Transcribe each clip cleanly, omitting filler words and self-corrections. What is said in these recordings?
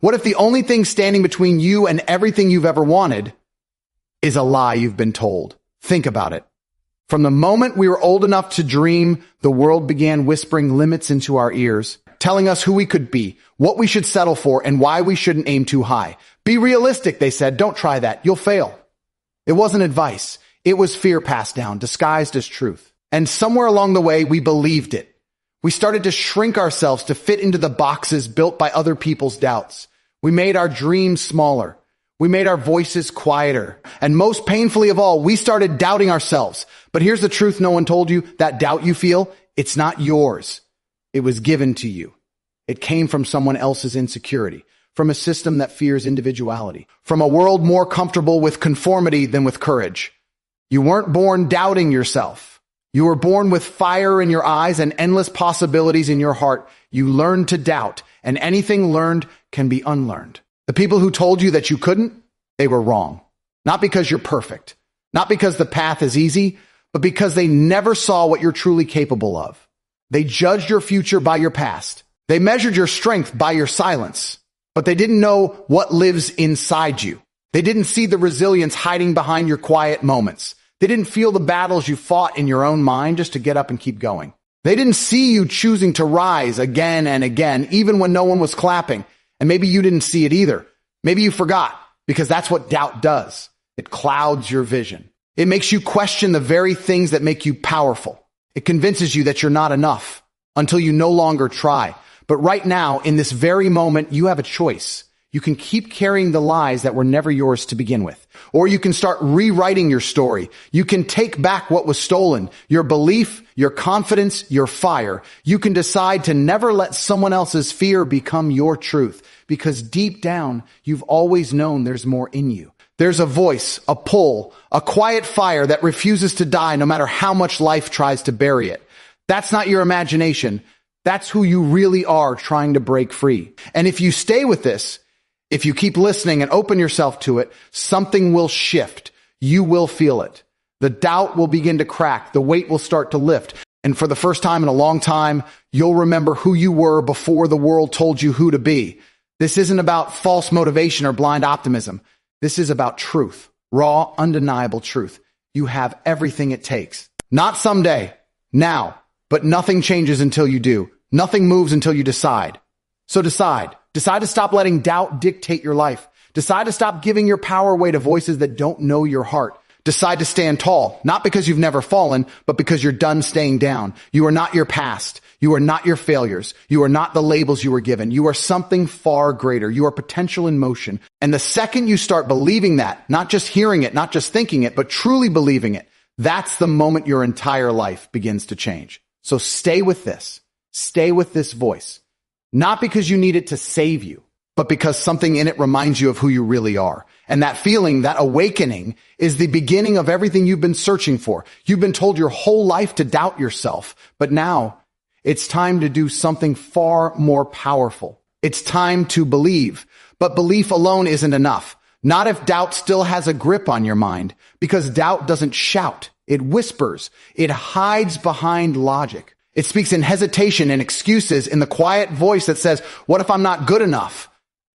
What if the only thing standing between you and everything you've ever wanted is a lie you've been told? Think about it. From the moment we were old enough to dream, the world began whispering limits into our ears, telling us who we could be, what we should settle for, and why we shouldn't aim too high. Be realistic, they said. Don't try that. You'll fail. It wasn't advice. It was fear passed down, disguised as truth. And somewhere along the way, we believed it. We started to shrink ourselves to fit into the boxes built by other people's doubts. We made our dreams smaller. We made our voices quieter. And most painfully of all, we started doubting ourselves. But here's the truth no one told you. That doubt you feel, it's not yours. It was given to you. It came from someone else's insecurity, from a system that fears individuality, from a world more comfortable with conformity than with courage. You weren't born doubting yourself. You were born with fire in your eyes and endless possibilities in your heart. You learned to doubt, and anything learned can be unlearned. The people who told you that you couldn't, they were wrong. Not because you're perfect, not because the path is easy, but because they never saw what you're truly capable of. They judged your future by your past. They measured your strength by your silence, but they didn't know what lives inside you. They didn't see the resilience hiding behind your quiet moments. They didn't feel the battles you fought in your own mind just to get up and keep going. They didn't see you choosing to rise again and again, even when no one was clapping. And maybe you didn't see it either. Maybe you forgot, because that's what doubt does. It clouds your vision. It makes you question the very things that make you powerful. It convinces you that you're not enough until you no longer try. But right now, in this very moment, you have a choice. You can keep carrying the lies that were never yours to begin with. Or you can start rewriting your story. You can take back what was stolen, your belief, your confidence, your fire. You can decide to never let someone else's fear become your truth, because deep down, you've always known there's more in you. There's a voice, a pull, a quiet fire that refuses to die no matter how much life tries to bury it. That's not your imagination. That's who you really are, trying to break free. And if you stay with this, if you keep listening and open yourself to it, something will shift. You will feel it. The doubt will begin to crack. The weight will start to lift. And for the first time in a long time, you'll remember who you were before the world told you who to be. This isn't about false motivation or blind optimism. This is about truth, raw, undeniable truth. You have everything it takes. Not someday, now, but nothing changes until you do. Nothing moves until you decide. So decide. Decide to stop letting doubt dictate your life. Decide to stop giving your power away to voices that don't know your heart. Decide to stand tall, not because you've never fallen, but because you're done staying down. You are not your past. You are not your failures. You are not the labels you were given. You are something far greater. You are potential in motion. And the second you start believing that, not just hearing it, not just thinking it, but truly believing it, that's the moment your entire life begins to change. So stay with this. Stay with this voice. Not because you need it to save you, but because something in it reminds you of who you really are. And that feeling, that awakening, is the beginning of everything you've been searching for. You've been told your whole life to doubt yourself, but now it's time to do something far more powerful. It's time to believe, but belief alone isn't enough. Not if doubt still has a grip on your mind, because doubt doesn't shout. It whispers. It hides behind logic. It speaks in hesitation and excuses, in the quiet voice that says, what if I'm not good enough?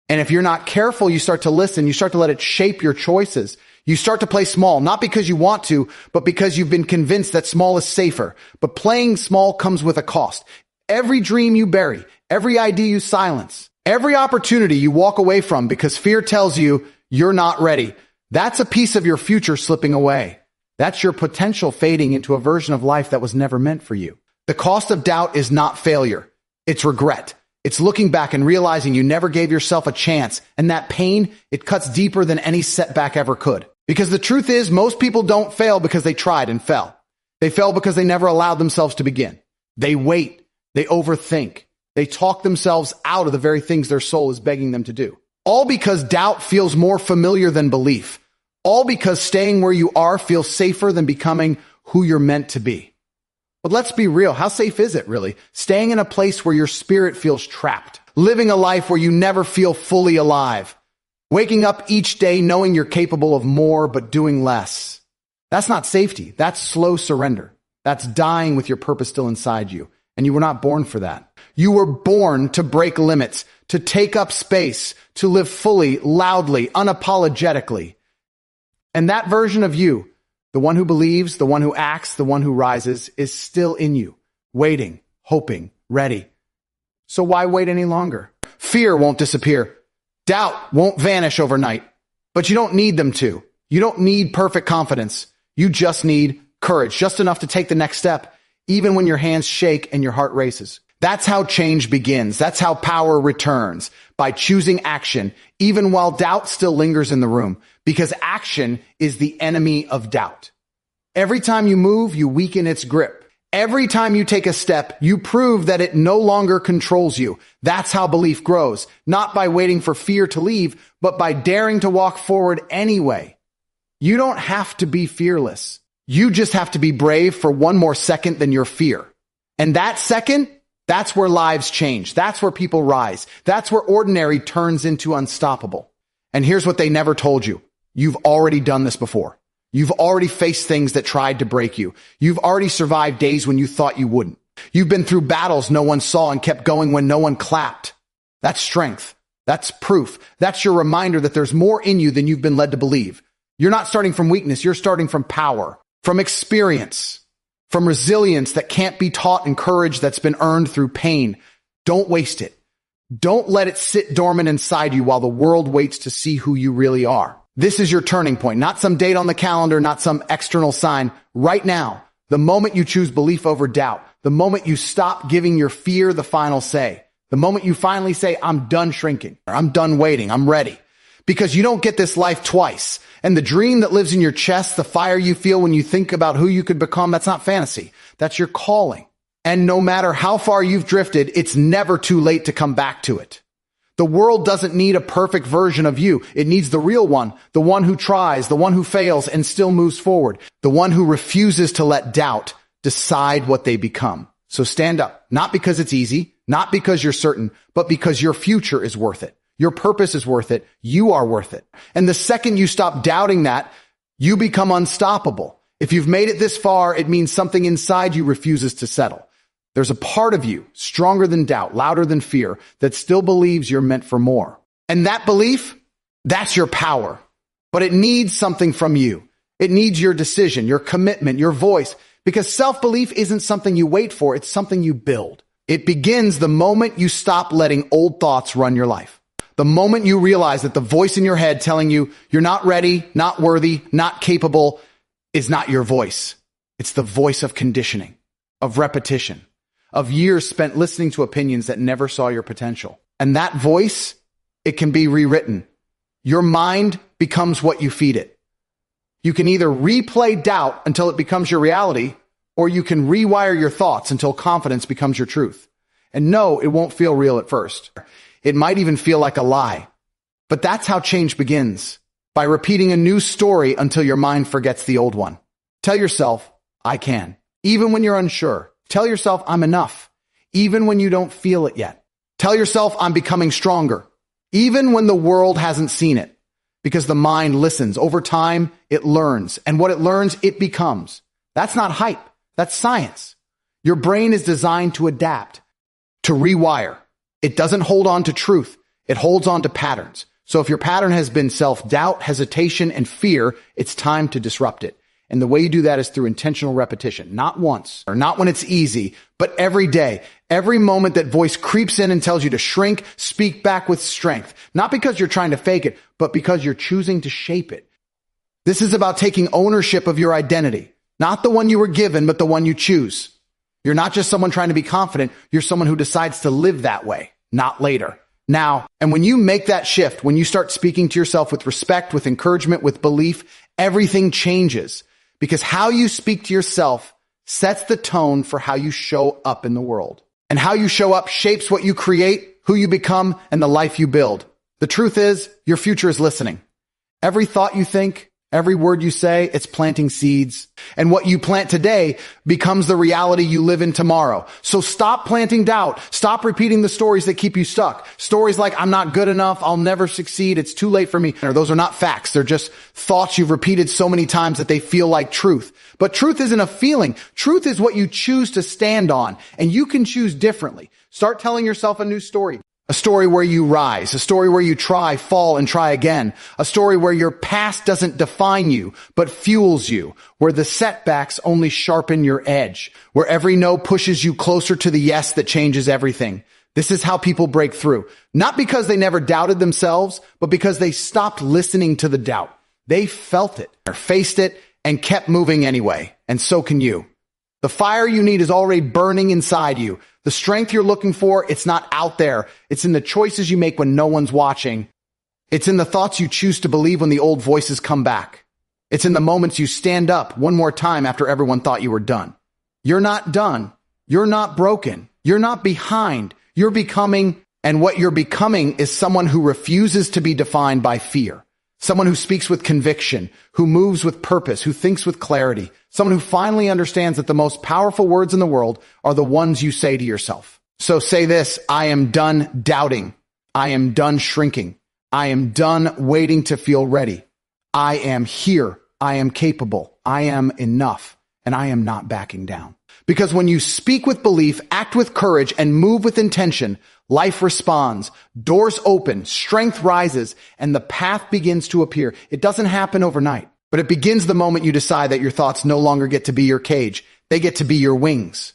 And if you're not careful, you start to listen. You start to let it shape your choices. You start to play small, not because you want to, but because you've been convinced that small is safer. But playing small comes with a cost. Every dream you bury, every idea you silence, every opportunity you walk away from because fear tells you you're not ready, that's a piece of your future slipping away. That's your potential fading into a version of life that was never meant for you. The cost of doubt is not failure. It's regret. It's looking back and realizing you never gave yourself a chance. And that pain, it cuts deeper than any setback ever could. Because the truth is, most people don't fail because they tried and fell. They fell because they never allowed themselves to begin. They wait. They overthink. They talk themselves out of the very things their soul is begging them to do. All because doubt feels more familiar than belief. All because staying where you are feels safer than becoming who you're meant to be. But let's be real. How safe is it, really? Staying in a place where your spirit feels trapped. Living a life where you never feel fully alive. Waking up each day knowing you're capable of more but doing less. That's not safety. That's slow surrender. That's dying with your purpose still inside you. And you were not born for that. You were born to break limits, to take up space, to live fully, loudly, unapologetically. And that version of you, the one who believes, the one who acts, the one who rises, is still in you, waiting, hoping, ready. So why wait any longer? Fear won't disappear. Doubt won't vanish overnight. But you don't need them to. You don't need perfect confidence. You just need courage, just enough to take the next step, even when your hands shake and your heart races. That's how change begins. That's how power returns, by choosing action, even while doubt still lingers in the room, because action is the enemy of doubt. Every time you move, you weaken its grip. Every time you take a step, you prove that it no longer controls you. That's how belief grows, not by waiting for fear to leave, but by daring to walk forward anyway. You don't have to be fearless. You just have to be brave for one more second than your fear. And that second, that's where lives change. That's where people rise. That's where ordinary turns into unstoppable. And here's what they never told you. You've already done this before. You've already faced things that tried to break you. You've already survived days when you thought you wouldn't. You've been through battles no one saw and kept going when no one clapped. That's strength. That's proof. That's your reminder that there's more in you than you've been led to believe. You're not starting from weakness. You're starting from power, from experience, from resilience that can't be taught, and courage that's been earned through pain. Don't waste it. Don't let it sit dormant inside you while the world waits to see who you really are. This is your turning point, not some date on the calendar, not some external sign. Right now, the moment you choose belief over doubt, the moment you stop giving your fear the final say, the moment you finally say, I'm done shrinking, or I'm done waiting, I'm ready. Because you don't get this life twice. And the dream that lives in your chest, the fire you feel when you think about who you could become, that's not fantasy. That's your calling. And no matter how far you've drifted, it's never too late to come back to it. The world doesn't need a perfect version of you. It needs the real one, the one who tries, the one who fails and still moves forward, the one who refuses to let doubt decide what they become. So stand up, not because it's easy, not because you're certain, but because your future is worth it. Your purpose is worth it. You are worth it. And the second you stop doubting that, you become unstoppable. If you've made it this far, it means something inside you refuses to settle. There's a part of you, stronger than doubt, louder than fear, that still believes you're meant for more. And that belief, that's your power. But it needs something from you. It needs your decision, your commitment, your voice, because self-belief isn't something you wait for. It's something you build. It begins the moment you stop letting old thoughts run your life. The moment you realize that the voice in your head telling you you're not ready, not worthy, not capable is not your voice. It's the voice of conditioning, of repetition, of years spent listening to opinions that never saw your potential. And that voice, it can be rewritten. Your mind becomes what you feed it. You can either replay doubt until it becomes your reality, or you can rewire your thoughts until confidence becomes your truth. And no, it won't feel real at first. It might even feel like a lie. But that's how change begins, by repeating a new story until your mind forgets the old one. Tell yourself, I can, even when you're unsure. Tell yourself, I'm enough, even when you don't feel it yet. Tell yourself, I'm becoming stronger, even when the world hasn't seen it. Because the mind listens. Over time, it learns. And what it learns, it becomes. That's not hype. That's science. Your brain is designed to adapt, to rewire. It doesn't hold on to truth. It holds on to patterns. So if your pattern has been self-doubt, hesitation, and fear, it's time to disrupt it. And the way you do that is through intentional repetition, not once or not when it's easy, but every day, every moment that voice creeps in and tells you to shrink, speak back with strength, not because you're trying to fake it, but because you're choosing to shape it. This is about taking ownership of your identity, not the one you were given, but the one you choose. You're not just someone trying to be confident. You're someone who decides to live that way, not later. Now, and when you make that shift, when you start speaking to yourself with respect, with encouragement, with belief, everything changes. Because how you speak to yourself sets the tone for how you show up in the world. And how you show up shapes what you create, who you become, and the life you build. The truth is, your future is listening. Every thought you think, every word you say, it's planting seeds. And what you plant today becomes the reality you live in tomorrow. So stop planting doubt. Stop repeating the stories that keep you stuck. Stories like, I'm not good enough, I'll never succeed, it's too late for me. Those are not facts. They're just thoughts you've repeated so many times that they feel like truth. But truth isn't a feeling. Truth is what you choose to stand on. And you can choose differently. Start telling yourself a new story. A story where you rise, a story where you try, fall, and try again. A story where your past doesn't define you, but fuels you. Where the setbacks only sharpen your edge. Where every no pushes you closer to the yes that changes everything. This is how people break through. Not because they never doubted themselves, but because they stopped listening to the doubt. They felt it, or faced it, and kept moving anyway. And so can you. The fire you need is already burning inside you. The strength you're looking for, it's not out there. It's in the choices you make when no one's watching. It's in the thoughts you choose to believe when the old voices come back. It's in the moments you stand up one more time after everyone thought you were done. You're not done. You're not broken. You're not behind. You're becoming, and what you're becoming is someone who refuses to be defined by fear. Someone who speaks with conviction, who moves with purpose, who thinks with clarity. Someone who finally understands that the most powerful words in the world are the ones you say to yourself. So say this: I am done doubting. I am done shrinking. I am done waiting to feel ready. I am here. I am capable. I am enough. And I am not backing down. Because when you speak with belief, act with courage, and move with intention, life responds, doors open, strength rises, and the path begins to appear. It doesn't happen overnight, but it begins the moment you decide that your thoughts no longer get to be your cage. They get to be your wings.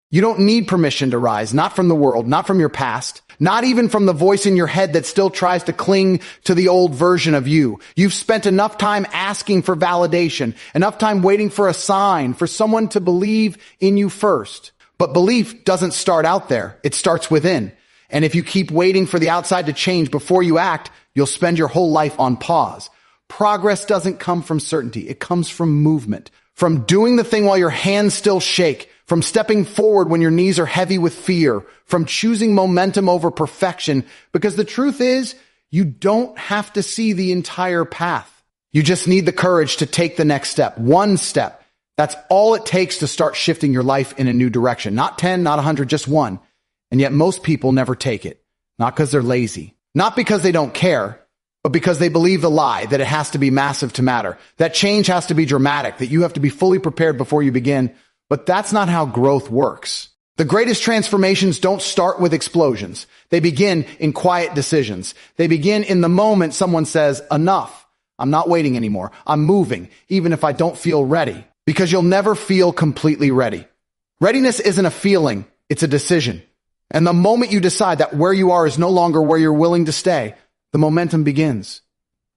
You don't need permission to rise, not from the world, not from your past, not even from the voice in your head that still tries to cling to the old version of you. You've spent enough time asking for validation, enough time waiting for a sign, for someone to believe in you first. But belief doesn't start out there. It starts within. And if you keep waiting for the outside to change before you act, you'll spend your whole life on pause. Progress doesn't come from certainty. It comes from movement, from doing the thing while your hands still shake, from stepping forward when your knees are heavy with fear, from choosing momentum over perfection. Because the truth is, you don't have to see the entire path. You just need the courage to take the next step, one step. That's all it takes to start shifting your life in a new direction. Not 10, not 100, just one. And yet most people never take it. Not because they're lazy, not because they don't care, but because they believe the lie that it has to be massive to matter, that change has to be dramatic, that you have to be fully prepared before you begin. But that's not how growth works. The greatest transformations don't start with explosions. They begin in quiet decisions. They begin in the moment someone says, enough. I'm not waiting anymore. I'm moving, even if I don't feel ready. Because you'll never feel completely ready. Readiness isn't a feeling, it's a decision. And the moment you decide that where you are is no longer where you're willing to stay, the momentum begins.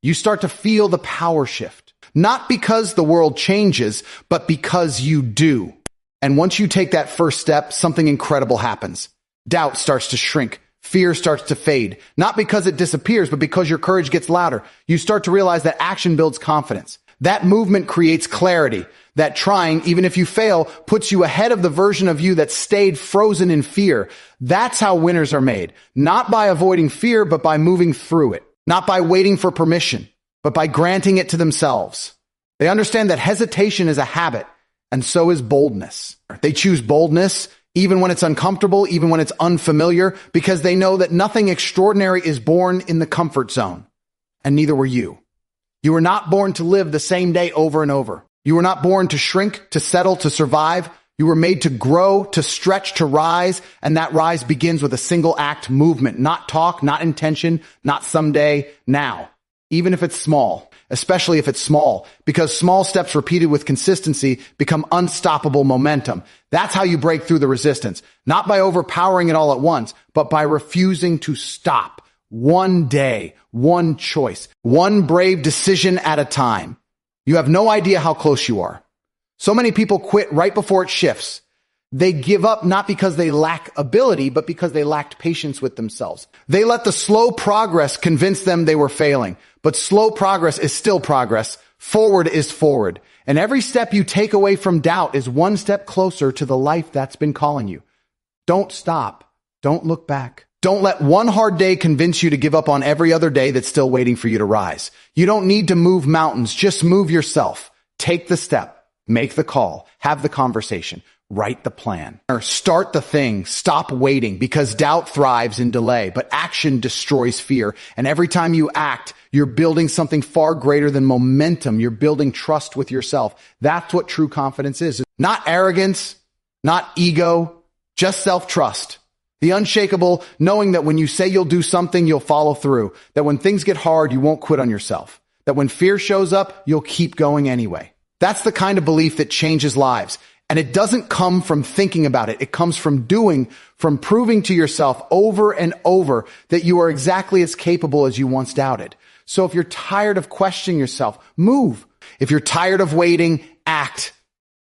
You start to feel the power shift. Not because the world changes, but because you do. And once you take that first step, something incredible happens. Doubt starts to shrink. Fear starts to fade. Not because it disappears, but because your courage gets louder. You start to realize that action builds confidence. That movement creates clarity. That trying, even if you fail, puts you ahead of the version of you that stayed frozen in fear. That's how winners are made. Not by avoiding fear, but by moving through it. Not by waiting for permission, but by granting it to themselves. They understand that hesitation is a habit. And so is boldness. They choose boldness even when it's uncomfortable, even when it's unfamiliar, because they know that nothing extraordinary is born in the comfort zone. And neither were you. You were not born to live the same day over and over. You were not born to shrink, to settle, to survive. You were made to grow, to stretch, to rise. And that rise begins with a single act movement, not talk, not intention, not someday, now. Even if it's small. Especially if it's small, because small steps repeated with consistency become unstoppable momentum. That's how you break through the resistance, not by overpowering it all at once, but by refusing to stop. One day, one choice, one brave decision at a time. You have no idea how close you are. So many people quit right before it shifts. They give up not because they lack ability, but because they lacked patience with themselves. They let the slow progress convince them they were failing. But slow progress is still progress. Forward is forward. And every step you take away from doubt is one step closer to the life that's been calling you. Don't stop. Don't look back. Don't let one hard day convince you to give up on every other day that's still waiting for you to rise. You don't need to move mountains. Just move yourself. Take the step. Make the call. Have the conversation. Write the plan. Or start the thing. Stop waiting, because doubt thrives in delay, but action destroys fear. And every time you act, you're building something far greater than momentum. You're building trust with yourself. That's what true confidence is. Not arrogance, not ego, just self-trust. The unshakable, knowing that when you say you'll do something, you'll follow through. That when things get hard, you won't quit on yourself. That when fear shows up, you'll keep going anyway. That's the kind of belief that changes lives. And it doesn't come from thinking about it. It comes from doing, from proving to yourself over and over that you are exactly as capable as you once doubted. So if you're tired of questioning yourself, move. If you're tired of waiting, act.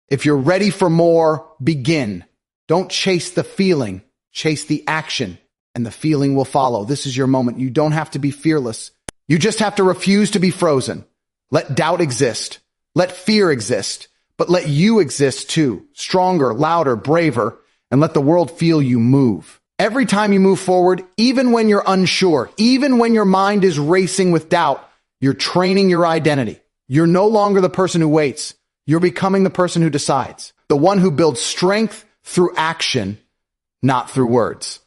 If you're ready for more, begin. Don't chase the feeling, chase the action, and the feeling will follow. This is your moment. You don't have to be fearless. You just have to refuse to be frozen. Let doubt exist. Let fear exist. But let you exist too, stronger, louder, braver, and let the world feel you move. Every time you move forward, even when you're unsure, even when your mind is racing with doubt, you're training your identity. You're no longer the person who waits. You're becoming the person who decides, the one who builds strength through action, not through words.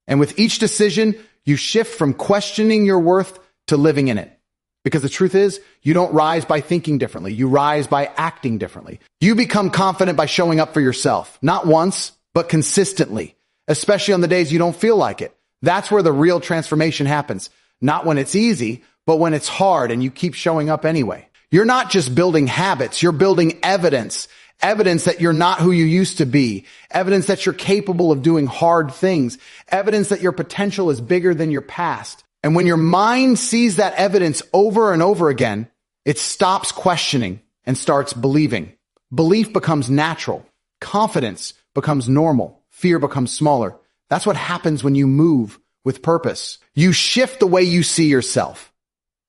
And with each decision, you shift from questioning your worth to living in it. Because the truth is, you don't rise by thinking differently. You rise by acting differently. You become confident by showing up for yourself, not once, but consistently, especially on the days you don't feel like it. That's where the real transformation happens. Not when it's easy, but when it's hard and you keep showing up anyway. You're not just building habits. You're building evidence. Evidence that you're not who you used to be. Evidence that you're capable of doing hard things. Evidence that your potential is bigger than your past. And when your mind sees that evidence over and over again, it stops questioning and starts believing. Belief becomes natural. Confidence becomes normal. Fear becomes smaller. That's what happens when you move with purpose. You shift the way you see yourself.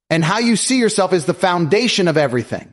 And how you see yourself is the foundation of everything.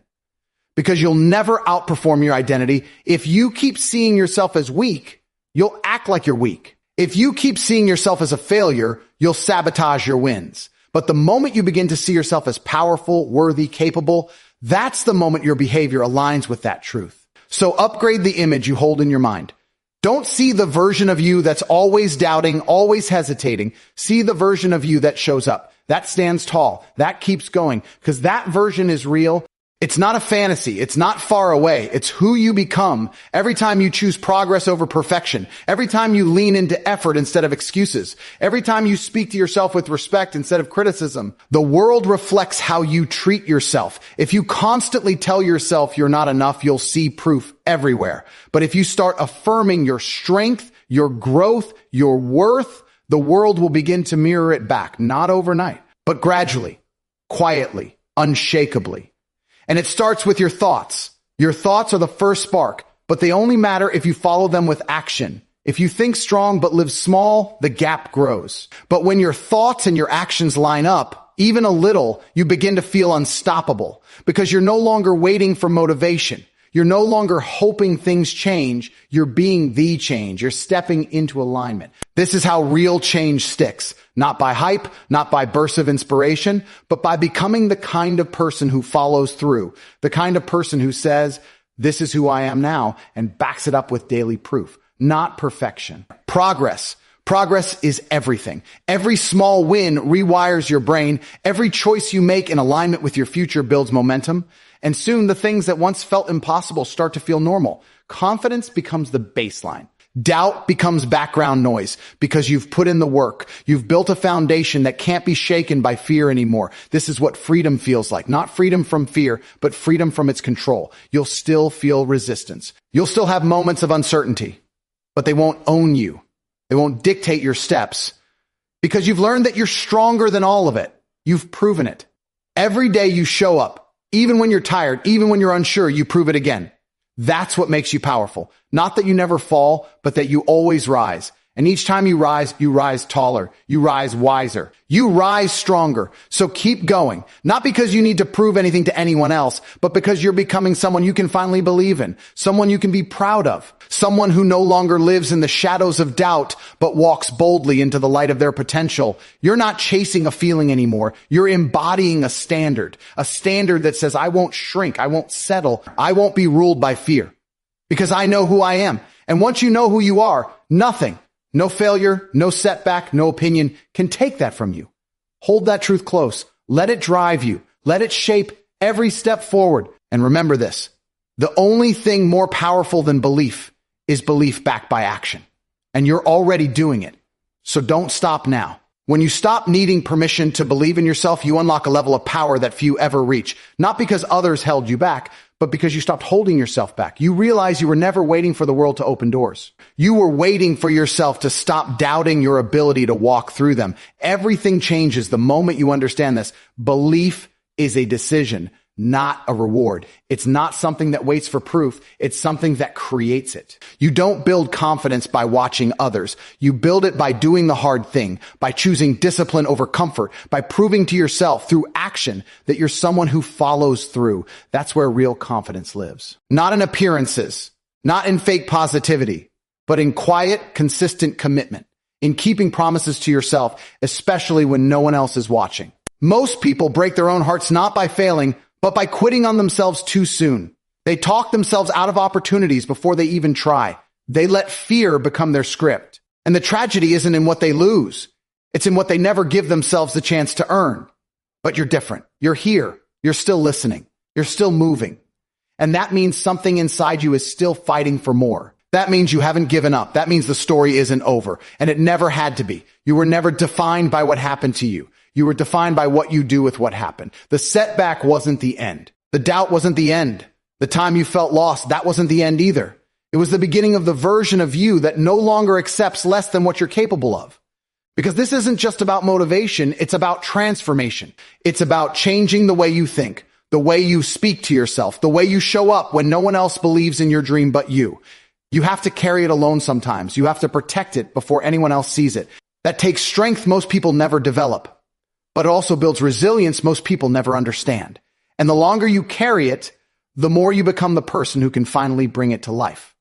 Because you'll never outperform your identity. If you keep seeing yourself as weak, you'll act like you're weak. If you keep seeing yourself as a failure, you'll sabotage your wins. But the moment you begin to see yourself as powerful, worthy, capable, that's the moment your behavior aligns with that truth. So upgrade the image you hold in your mind. Don't see the version of you that's always doubting, always hesitating. See the version of you that shows up, that stands tall, that keeps going, because that version is real. It's not a fantasy. It's not far away. It's who you become every time you choose progress over perfection. Every time you lean into effort instead of excuses. Every time you speak to yourself with respect instead of criticism. The world reflects how you treat yourself. If you constantly tell yourself you're not enough, you'll see proof everywhere. But if you start affirming your strength, your growth, your worth, the world will begin to mirror it back. Not overnight, but gradually, quietly, unshakably. And it starts with your thoughts. Your thoughts are the first spark, but they only matter if you follow them with action. If you think strong but live small, the gap grows. But when your thoughts and your actions line up, even a little, you begin to feel unstoppable because you're no longer waiting for motivation. You're no longer hoping things change. You're being the change. You're stepping into alignment. This is how real change sticks. Not by hype, not by bursts of inspiration, but by becoming the kind of person who follows through. The kind of person who says, this is who I am now, and backs it up with daily proof. Not perfection. Progress. Progress is everything. Every small win rewires your brain. Every choice you make in alignment with your future builds momentum. And soon the things that once felt impossible start to feel normal. Confidence becomes the baseline. Doubt becomes background noise because you've put in the work. You've built a foundation that can't be shaken by fear anymore. This is what freedom feels like. Not freedom from fear, but freedom from its control. You'll still feel resistance. You'll still have moments of uncertainty, but they won't own you. They won't dictate your steps because you've learned that you're stronger than all of it. You've proven it. Every day you show up, even when you're tired, even when you're unsure, you prove it again. That's what makes you powerful. Not that you never fall, but that you always rise. And each time you rise taller. You rise wiser. You rise stronger. So keep going. Not because you need to prove anything to anyone else, but because you're becoming someone you can finally believe in. Someone you can be proud of. Someone who no longer lives in the shadows of doubt, but walks boldly into the light of their potential. You're not chasing a feeling anymore. You're embodying a standard that says, I won't shrink. I won't settle. I won't be ruled by fear because I know who I am. And once you know who you are, nothing, no failure, no setback, no opinion can take that from you. Hold that truth close. Let it drive you. Let it shape every step forward. And remember this, the only thing more powerful than belief is belief backed by action. And you're already doing it. So don't stop now. When you stop needing permission to believe in yourself, you unlock a level of power that few ever reach. Not because others held you back, but because you stopped holding yourself back. You realize you were never waiting for the world to open doors. You were waiting for yourself to stop doubting your ability to walk through them. Everything changes the moment you understand this. Belief is a decision, not a reward. It's not something that waits for proof. It's something that creates it. You don't build confidence by watching others. You build it by doing the hard thing, by choosing discipline over comfort, by proving to yourself through action that you're someone who follows through. That's where real confidence lives. Not in appearances, not in fake positivity, but in quiet, consistent commitment, in keeping promises to yourself, especially when no one else is watching. Most people break their own hearts not by failing, but by quitting on themselves too soon. They talk themselves out of opportunities before they even try. They let fear become their script. And the tragedy isn't in what they lose. It's in what they never give themselves the chance to earn. But you're different. You're here. You're still listening. You're still moving. And that means something inside you is still fighting for more. That means you haven't given up. That means the story isn't over. And it never had to be. You were never defined by what happened to you. You were defined by what you do with what happened. The setback wasn't the end. The doubt wasn't the end. The time you felt lost, that wasn't the end either. It was the beginning of the version of you that no longer accepts less than what you're capable of. Because this isn't just about motivation, it's about transformation. It's about changing the way you think, the way you speak to yourself, the way you show up when no one else believes in your dream but you. You have to carry it alone sometimes. You have to protect it before anyone else sees it. That takes strength most people never develop. But it also builds resilience most people never understand. And the longer you carry it, the more you become the person who can finally bring it to life.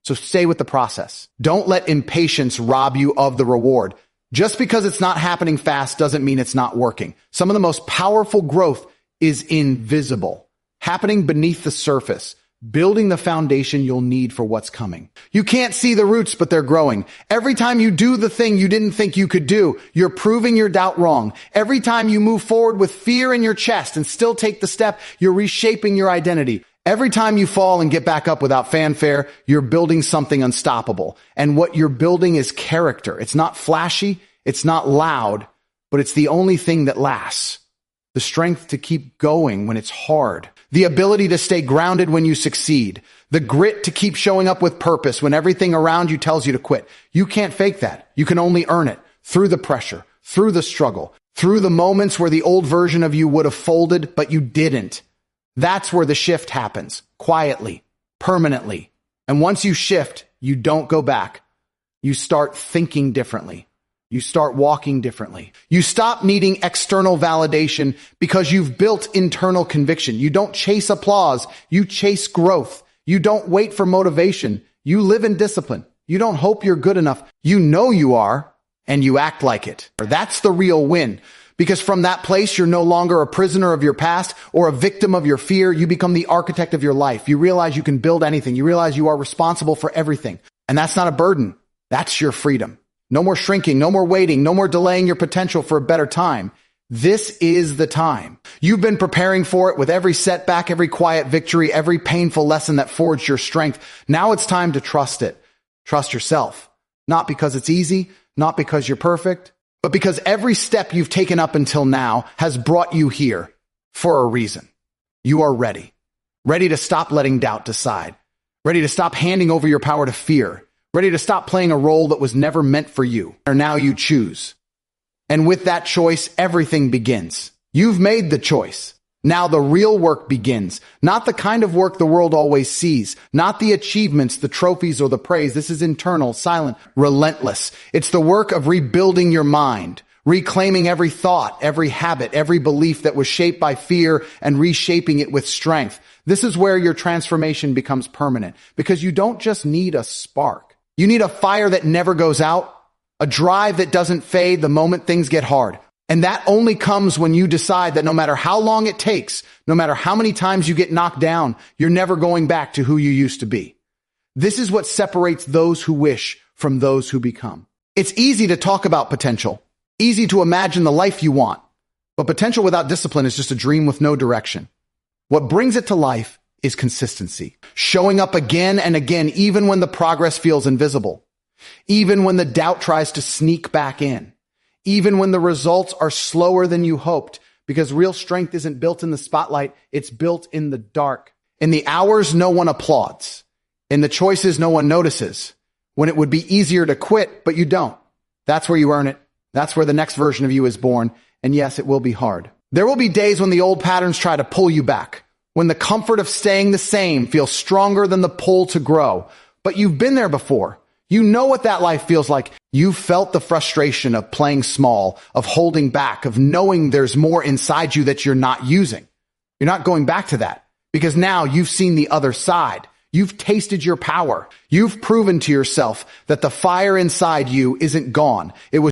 So stay with the process. Don't let impatience rob you of the reward. Just because it's not happening fast doesn't mean it's not working. Some of the most powerful growth is invisible, happening beneath the surface, building the foundation you'll need for what's coming. You can't see the roots, but they're growing. Every time you do the thing you didn't think you could do, you're proving your doubt wrong. Every time you move forward with fear in your chest and still take the step, you're reshaping your identity. Every time you fall and get back up without fanfare, you're building something unstoppable. And what you're building is character. It's not flashy, it's not loud, but it's the only thing that lasts. The strength to keep going when it's hard. The ability to stay grounded when you succeed. The grit to keep showing up with purpose when everything around you tells you to quit. You can't fake that. You can only earn it through the pressure, through the struggle, through the moments where the old version of you would have folded, but you didn't. That's where the shift happens, quietly, permanently. And once you shift, you don't go back. You start thinking differently. You start walking differently. You stop needing external validation because you've built internal conviction. You don't chase applause. You chase growth. You don't wait for motivation. You live in discipline. You don't hope you're good enough. You know you are, and you act like it. That's the real win. Because from that place, you're no longer a prisoner of your past or a victim of your fear. You become the architect of your life. You realize you can build anything. You realize you are responsible for everything. And that's not a burden. That's your freedom. No more shrinking, no more waiting, no more delaying your potential for a better time. This is the time. You've been preparing for it with every setback, every quiet victory, every painful lesson that forged your strength. Now it's time to trust it. Trust yourself. Not because it's easy, not because you're perfect, but because every step you've taken up until now has brought you here for a reason. You are ready. Ready to stop letting doubt decide. Ready to stop handing over your power to fear. Ready to stop playing a role that was never meant for you, or now you choose. And with that choice, everything begins. You've made the choice. Now the real work begins. Not the kind of work the world always sees. Not the achievements, the trophies, or the praise. This is internal, silent, relentless. It's the work of rebuilding your mind, reclaiming every thought, every habit, every belief that was shaped by fear and reshaping it with strength. This is where your transformation becomes permanent, because you don't just need a spark. You need a fire that never goes out, a drive that doesn't fade the moment things get hard. And that only comes when you decide that no matter how long it takes, no matter how many times you get knocked down, you're never going back to who you used to be. This is what separates those who wish from those who become. It's easy to talk about potential, easy to imagine the life you want, but potential without discipline is just a dream with no direction. What brings it to life is consistency, showing up again and again, even when the progress feels invisible. Even when the doubt tries to sneak back in. Even when the results are slower than you hoped, because real strength isn't built in the spotlight, it's built in the dark. In the hours no one applauds. In the choices no one notices. When it would be easier to quit, but you don't. That's where you earn it. That's where the next version of you is born. And yes, it will be hard. There will be days when the old patterns try to pull you back. When the comfort of staying the same feels stronger than the pull to grow. But you've been there before. You know what that life feels like. You've felt the frustration of playing small, of holding back, of knowing there's more inside you that you're not using. You're not going back to that because now you've seen the other side. You've tasted your power. You've proven to yourself that the fire inside you isn't gone. It was